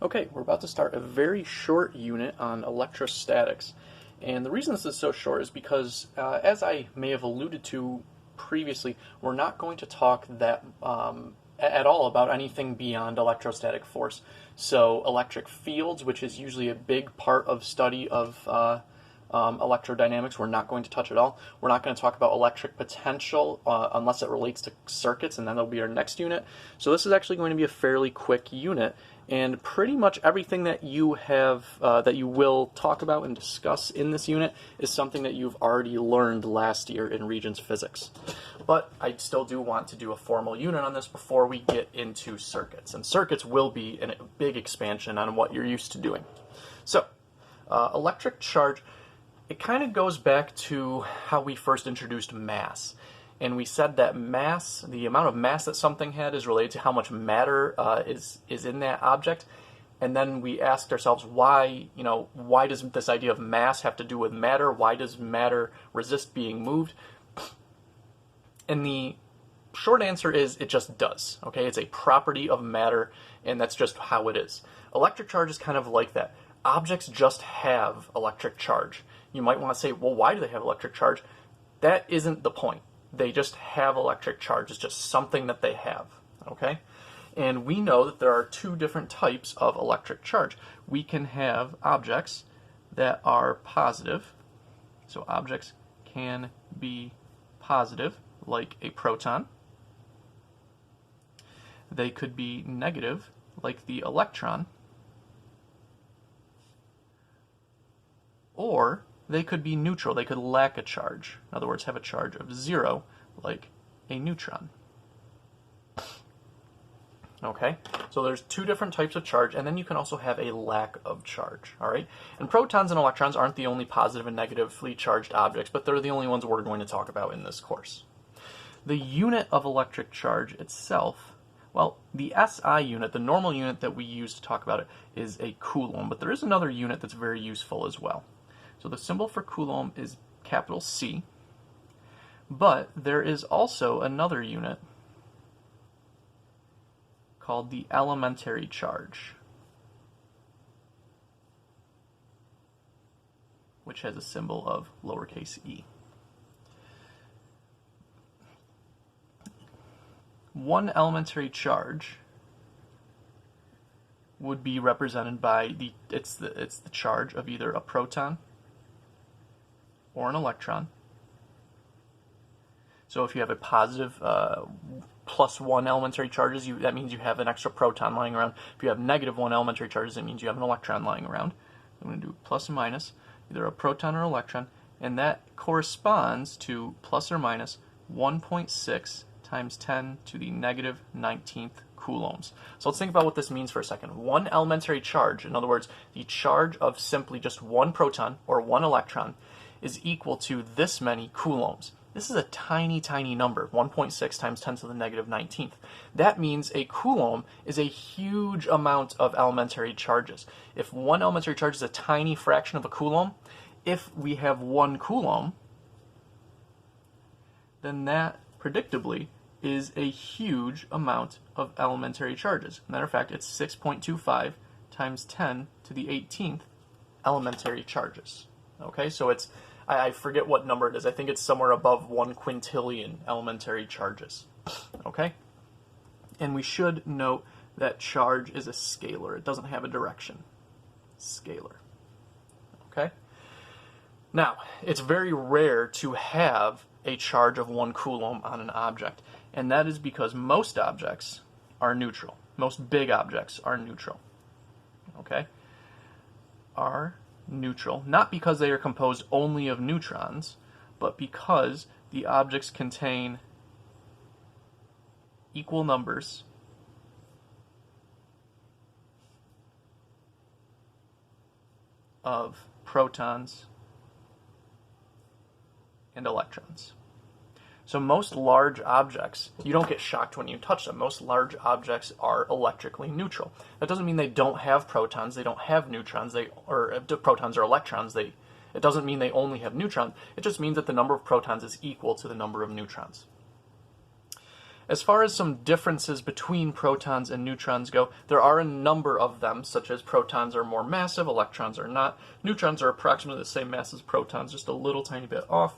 Okay, we're about to start a very short unit on electrostatics. And the reason this is so short is because, as I may have alluded to previously, we're not going to talk at all about anything beyond electrostatic force. So electric fields, which is usually a big part of study of electrodynamics, we're not going to touch at all. We're not going to talk about electric potential unless it relates to circuits, and then that'll be our next unit. So this is actually going to be a fairly quick unit, and pretty much everything that you have, that you will talk about and discuss in this unit is something that you've already learned last year in Regents Physics. But I still do want to do a formal unit on this before we get into circuits. And circuits will be a big expansion on what you're used to doing. So, electric charge, it kind of goes back to how we first introduced mass. And we said that mass, the amount of mass that something had, is related to how much matter is in that object. And then we asked ourselves, why does this idea of mass have to do with matter? Why does matter resist being moved? And the short answer is it just does. Okay, it's a property of matter, and that's just how it is. Electric charge is kind of like that. Objects just have electric charge. You might want to say, well, why do they have electric charge? That isn't the point. They just have electric charge. It's just something that they have, okay? And we know that there are two different types of electric charge. We can have objects that are positive. So objects can be positive, like a proton. They could be negative, like the electron. Or they could be neutral. They could lack a charge. In other words, have a charge of 0, like a neutron. Okay, so there's two different types of charge, and then you can also have a lack of charge, all right? And protons and electrons aren't the only positive and negatively charged objects, but they're the only ones we're going to talk about in this course. The unit of electric charge itself, well, the SI unit, the normal unit that we use to talk about it, is a coulomb, but there is another unit that's very useful as well. So the symbol for coulomb is capital C, but there is also another unit called the elementary charge, which has a symbol of lowercase e. One elementary charge would be represented by it's the charge of either a proton or an electron. So if you have a positive +1 elementary charges, that means you have an extra proton lying around. If you have -1 elementary charges, it means you have an electron lying around. I'm going to do plus and minus, either a proton or electron, and that corresponds to plus or minus 1.6 times 10 to the -19th coulombs. So let's think about what this means for a second. One elementary charge, in other words, the charge of simply just one proton or one electron, is equal to this many coulombs. This is a tiny, tiny number, 1.6 times 10 to the -19th. That means a coulomb is a huge amount of elementary charges. If one elementary charge is a tiny fraction of a coulomb, if we have 1 coulomb, then that predictably is a huge amount of elementary charges. Matter of fact, it's 6.25 times 10 to the 18th elementary charges. Okay, so it's, I forget what number it is. I think it's somewhere above 1 quintillion elementary charges. Okay? And we should note that charge is a scalar. It doesn't have a direction. Scalar. Okay? Now, it's very rare to have a charge of 1 coulomb on an object, and that is because most objects are neutral. Most big objects are neutral. Okay? Are neutral, not because they are composed only of neutrons, but because the objects contain equal numbers of protons and electrons. So most large objects, you don't get shocked when you touch them. Most large objects are electrically neutral. That doesn't mean they don't have protons, they don't have neutrons, or protons or electrons. It doesn't mean they only have neutrons. It just means that the number of protons is equal to the number of neutrons. As far as some differences between protons and neutrons go, there are a number of them, such as protons are more massive, electrons are not. Neutrons are approximately the same mass as protons, just a little tiny bit off.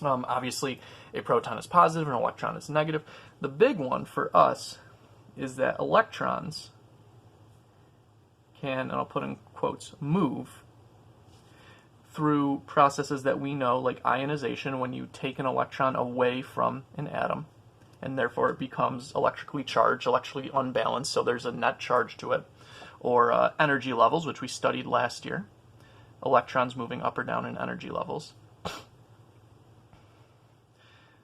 Obviously, a proton is positive, an electron is negative. The big one for us is that electrons can, and I'll put in quotes, move through processes that we know, like ionization, when you take an electron away from an atom, and therefore it becomes electrically charged, electrically unbalanced, so there's a net charge to it. Or energy levels, which we studied last year. Electrons moving up or down in energy levels.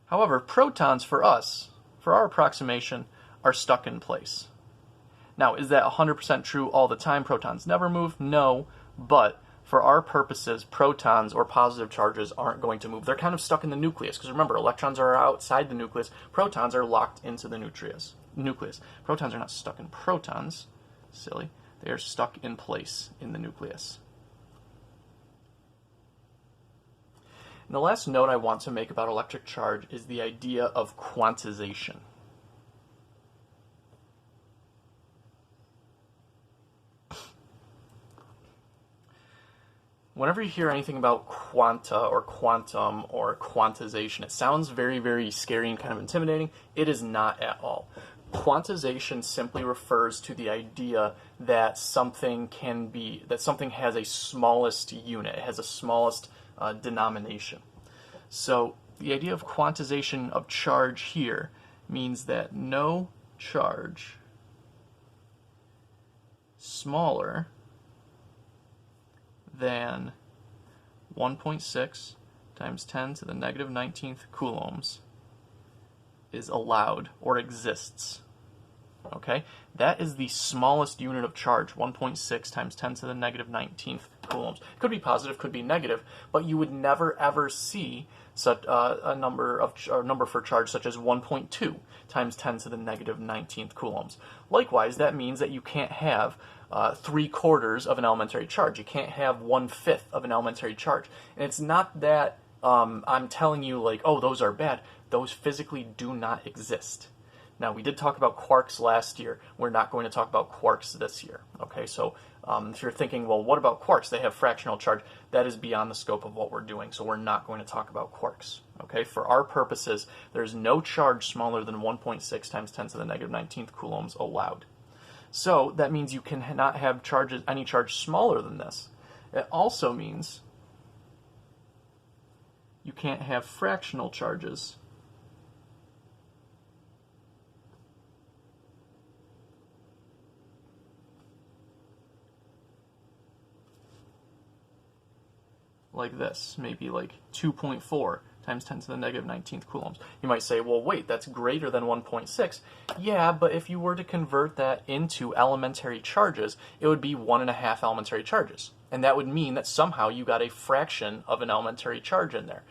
However, protons for us, for our approximation, are stuck in place. Now, is that 100% true all the time? Protons never move? No, but for our purposes, protons or positive charges aren't going to move. They're kind of stuck in the nucleus, because remember, electrons are outside the nucleus. Protons are locked into the nucleus. Protons are not stuck in protons. Silly. They are stuck in place in the nucleus. And the last note I want to make about electric charge is the idea of quantization. Whenever you hear anything about quanta or quantum or quantization, it sounds very, very scary and kind of intimidating. It is not at all. Quantization simply refers to the idea that something has a smallest unit, it has a smallest denomination. So the idea of quantization of charge here means that no charge smaller than 1.6 times 10 to the negative 19th coulombs is allowed or exists. Okay? That is the smallest unit of charge, 1.6 times 10 to the negative 19th coulombs. It could be positive, could be negative, but you would never ever see such a number for charge such as 1.2 times 10 to the negative 19th coulombs. Likewise, that means that you can't have 3/4 of an elementary charge. You can't have 1/5 of an elementary charge. And it's not that I'm telling you like, oh, those are bad. Those physically do not exist. Now, we did talk about quarks last year. We're not going to talk about quarks this year. Okay, so if you're thinking, well, what about quarks? They have fractional charge. That is beyond the scope of what we're doing, so we're not going to talk about quarks. Okay, for our purposes, there's no charge smaller than 1.6 times 10 to the negative 19th coulombs allowed. So that means you cannot have any charge smaller than this. It also means you can't have fractional charges like this, maybe like 2.4 times 10 to the negative 19th coulombs. You might say, well, wait, that's greater than 1.6. Yeah, but if you were to convert that into elementary charges, it would be 1.5 elementary charges. And that would mean that somehow you got a fraction of an elementary charge in there.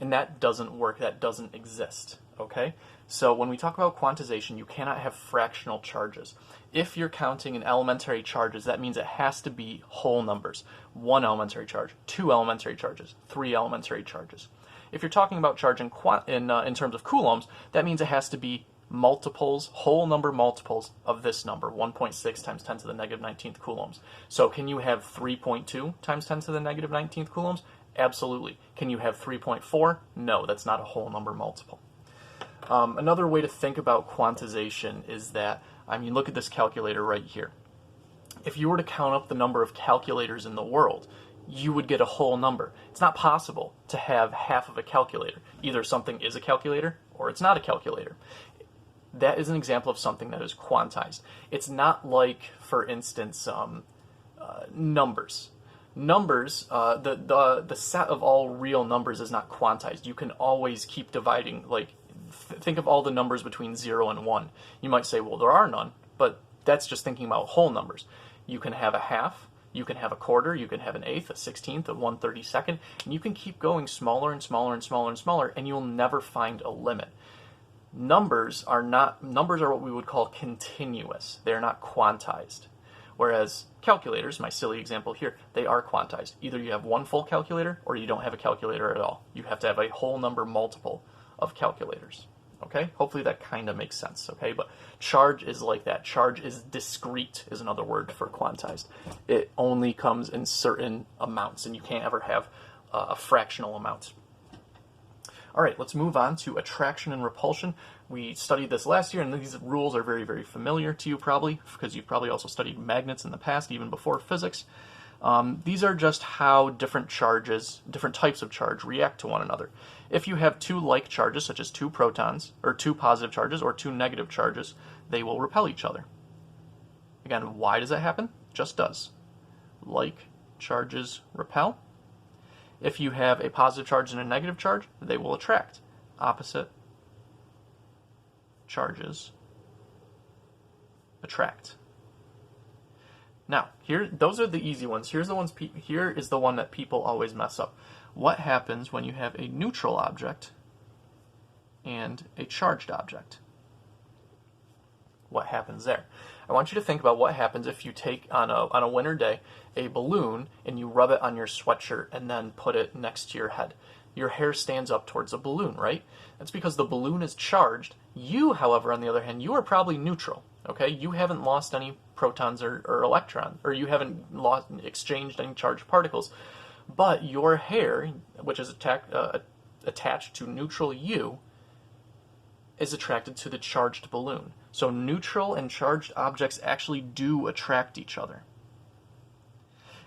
And that doesn't work, that doesn't exist, okay? So when we talk about quantization, you cannot have fractional charges. If you're counting in elementary charges, that means it has to be whole numbers. 1 elementary charge, 2 elementary charges, 3 elementary charges. If you're talking about charge in terms of coulombs, that means it has to be multiples, whole number multiples of this number, 1.6 times 10 to the negative 19th coulombs. So can you have 3.2 times 10 to the negative 19th coulombs? Absolutely. Can you have 3.4? No, that's not a whole number multiple. Another way to think about quantization is that, I mean, look at this calculator right here. If you were to count up the number of calculators in the world, you would get a whole number. It's not possible to have half of a calculator. Either something is a calculator or it's not a calculator. That is an example of something that is quantized. It's not like, for instance, numbers. Numbers, the set of all real numbers is not quantized. You can always keep dividing, like, think of all the numbers between 0 and 1. You might say, well, there are none, but that's just thinking about whole numbers. You can have a half, you can have a quarter, you can have an eighth, a 16th, a 1/32nd, and you can keep going smaller and smaller and smaller and smaller, and you'll never find a limit. Numbers are what we would call continuous. They're not quantized. Whereas calculators, my silly example here, they are quantized. Either you have one full calculator or you don't have a calculator at all. You have to have a whole number multiple of calculators. Okay, hopefully that kind of makes sense. Okay, but charge is like that. Charge is discrete, is another word for quantized. It only comes in certain amounts, and you can't ever have a fractional amount. All right, let's move on to attraction and repulsion. We studied this last year, and these rules are very, very familiar to you probably, because you've probably also studied magnets in the past, even before physics. These are just how different charges, different types of charge, react to one another. If you have two like charges, such as two protons, or two positive charges, or two negative charges, they will repel each other. Again, why does that happen? Just does. Like charges repel. If you have a positive charge and a negative charge, they will attract. Opposite charges attract. Now, those are the easy ones. Here is the one that people always mess up. What happens when you have a neutral object and a charged object? What happens there? I want you to think about what happens if you take, on a winter day, a balloon and you rub it on your sweatshirt and then put it next to your head. Your hair stands up towards the balloon, right? That's because the balloon is charged. You, however, on the other hand, you are probably neutral. Okay, you haven't lost any protons or electrons, or you haven't exchanged any charged particles. But your hair, which is attached to neutral you, is attracted to the charged balloon. So neutral and charged objects actually do attract each other.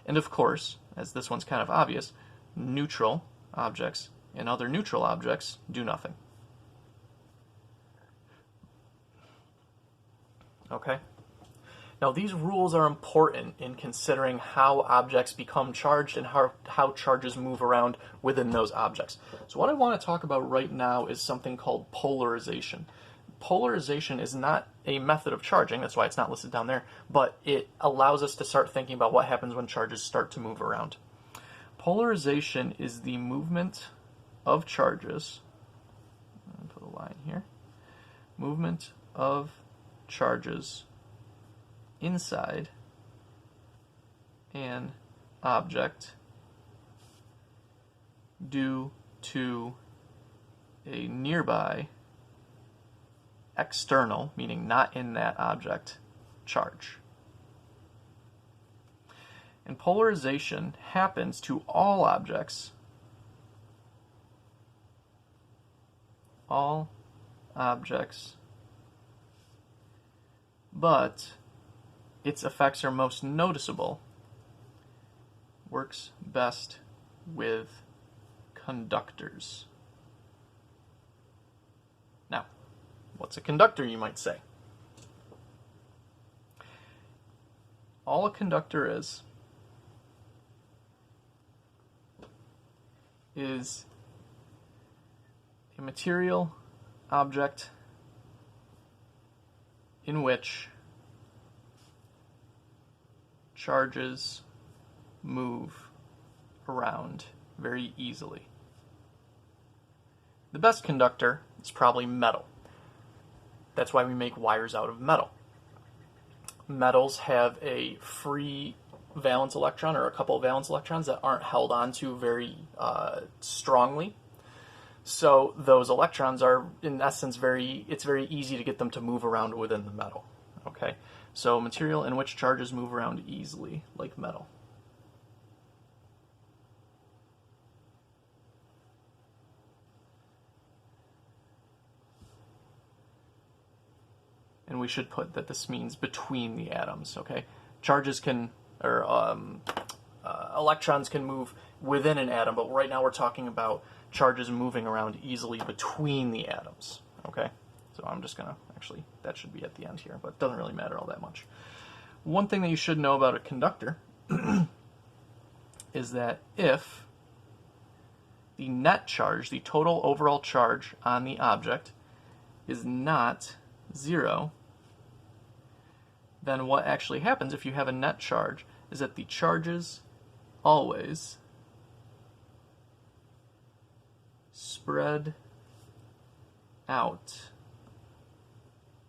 And of course, as this one's kind of obvious, neutral objects and other neutral objects do nothing. Okay? Now these rules are important in considering how objects become charged and how charges move around within those objects. So what I want to talk about right now is something called polarization. Polarization is not a method of charging, that's why it's not listed down there, but it allows us to start thinking about what happens when charges start to move around. Polarization is the movement of charges, I'll put a line here, movement of charges inside an object due to a nearby external, meaning not in that object, charge. And polarization happens to all objects, but its effects are most noticeable, works best with conductors. Now, what's a conductor, you might say? All a conductor is a material object in which charges move around very easily. The best conductor is probably metal. That's why we make wires out of metal. Metals have a free valence electron, or a couple of valence electrons that aren't held onto very strongly. So those electrons are, in essence, it's very easy to get them to move around within the metal. Okay, so material in which charges move around easily, like metal. And we should put that this means between the atoms. Okay, charges can, or electrons can move within an atom, but right now we're talking about charges moving around easily between the atoms. Okay, so I'm just gonna, actually, that should be at the end here, but it doesn't really matter all that much. One thing that you should know about a conductor is that if the net charge, the total overall charge on the object, is not 0, then what actually happens if you have a net charge is that the charges always spread out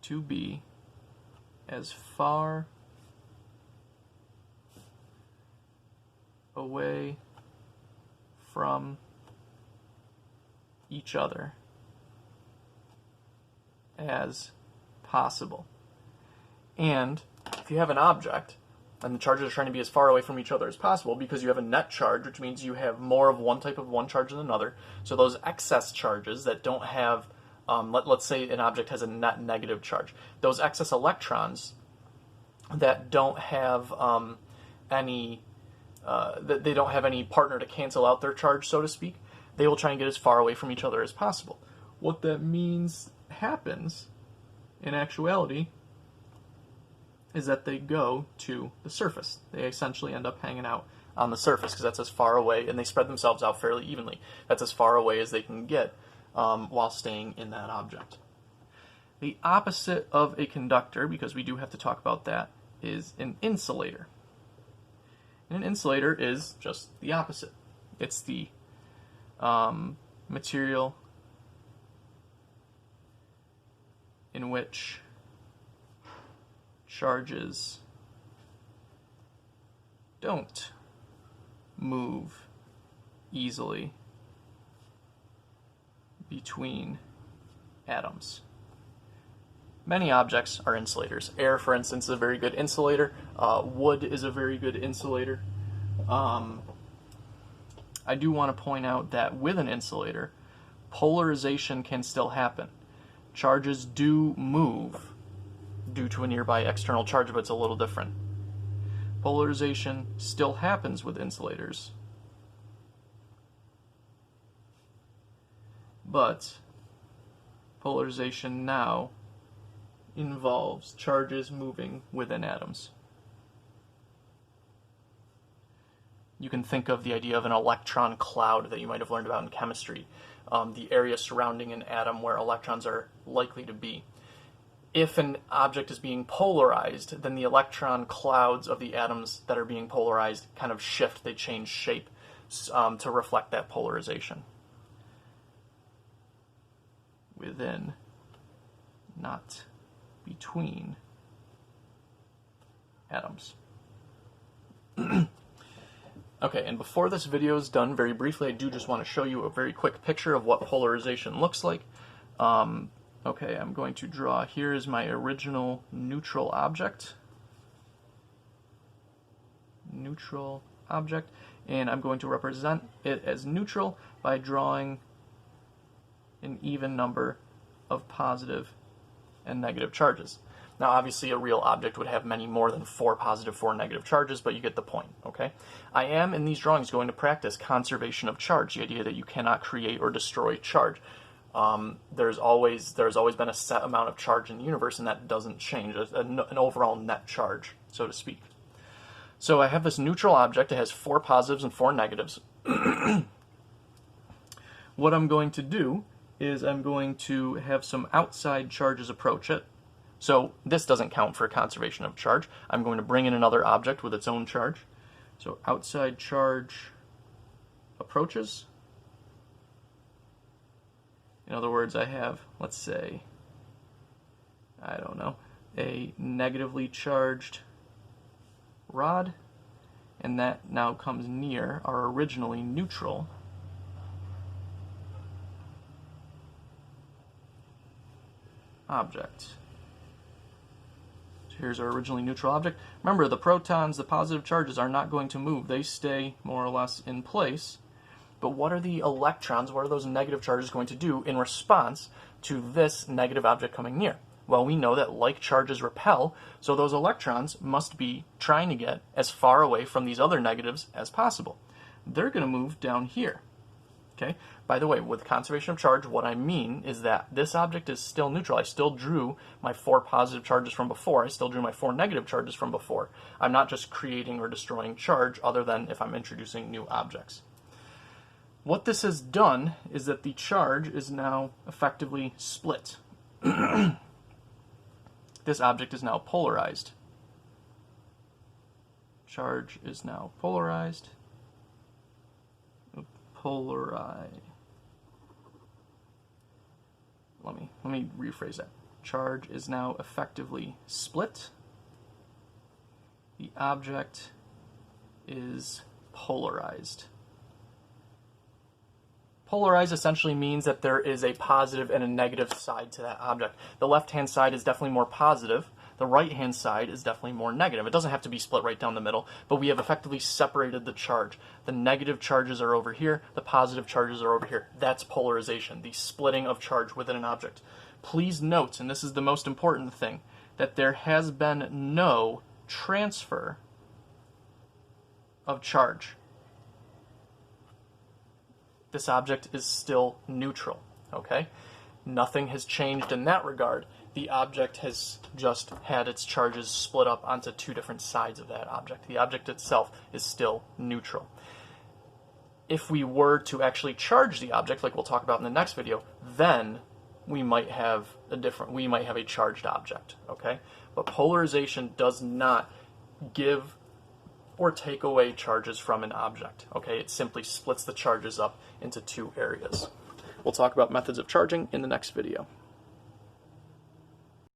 to be as far away from each other as possible. And if you have an object, and the charges are trying to be as far away from each other as possible, because you have a net charge, which means you have more of one type of one charge than another. So those excess charges that don't have, let's say an object has a net negative charge. Those excess electrons that don't have any partner to cancel out their charge, so to speak, they will try and get as far away from each other as possible. What that means happens, in actuality, is that they go to the surface. They essentially end up hanging out on the surface because that's as far away, and they spread themselves out fairly evenly. That's as far away as they can get while staying in that object. The opposite of a conductor, because we do have to talk about that, is an insulator. And an insulator is just the opposite. It's the material in which charges don't move easily between atoms. Many objects are insulators. Air, for instance, is a very good insulator. Wood is a very good insulator. I do want to point out that with an insulator, polarization can still happen. Charges do move due to a nearby external charge, but it's a little different. Polarization still happens with insulators, but polarization now involves charges moving within atoms. You can think of the idea of an electron cloud that you might have learned about in chemistry, the area surrounding an atom where electrons are likely to be. If an object is being polarized, then the electron clouds of the atoms that are being polarized kind of shift, they change shape to reflect that polarization. Within, not between atoms. Okay, and before this video is done, very briefly, I do just want to show you a very quick picture of what polarization looks like. Okay, I'm going to draw, here is my original neutral object. Neutral object, and I'm going to represent it as neutral by drawing an even number of positive and negative charges. Now, obviously, a real object would have many more than 4 positive, 4 negative charges, but you get the point, okay? I am, in these drawings, going to practice conservation of charge, the idea that you cannot create or destroy charge. There's always been a set amount of charge in the universe, and that doesn't change, an overall net charge, so to speak. So I have this neutral object. It has 4 positives and 4 negatives. What I'm going to do is I'm going to have some outside charges approach it. So this doesn't count for conservation of charge. I'm going to bring in another object with its own charge. So outside charge approaches. In other words, I have, let's say, I don't know, a negatively charged rod, and that now comes near our originally neutral object. So here's our originally neutral object. Remember, the protons, the positive charges, are not going to move. They stay more or less in place. But what are the electrons, what are those negative charges going to do in response to this negative object coming near? Well, we know that like charges repel, so those electrons must be trying to get as far away from these other negatives as possible. They're going to move down here. Okay. By the way, with conservation of charge, what I mean is that this object is still neutral. I still drew my 4 positive charges from before. I still drew my 4 negative charges from before. I'm not just creating or destroying charge, other than if I'm introducing new objects. What this has done is that the charge is now effectively split. This object is now polarized. Charge is now polarized. Let me rephrase that. Charge is now effectively split. The object is polarized. Polarized essentially means that there is a positive and a negative side to that object. The left-hand side is definitely more positive. The right-hand side is definitely more negative. It doesn't have to be split right down the middle, but we have effectively separated the charge. The negative charges are over here, the positive charges are over here. That's polarization, the splitting of charge within an object. Please note, and this is the most important thing, that there has been no transfer of charge. This object is still neutral, okay? Nothing has changed in that regard. The object has just had its charges split up onto two different sides of that object. The object itself is still neutral. If we were to actually charge the object, like we'll talk about in the next video, then we might have a charged object, okay? But polarization does not give or take away charges from an object, okay? It simply splits the charges up into two areas. We'll talk about methods of charging in the next video.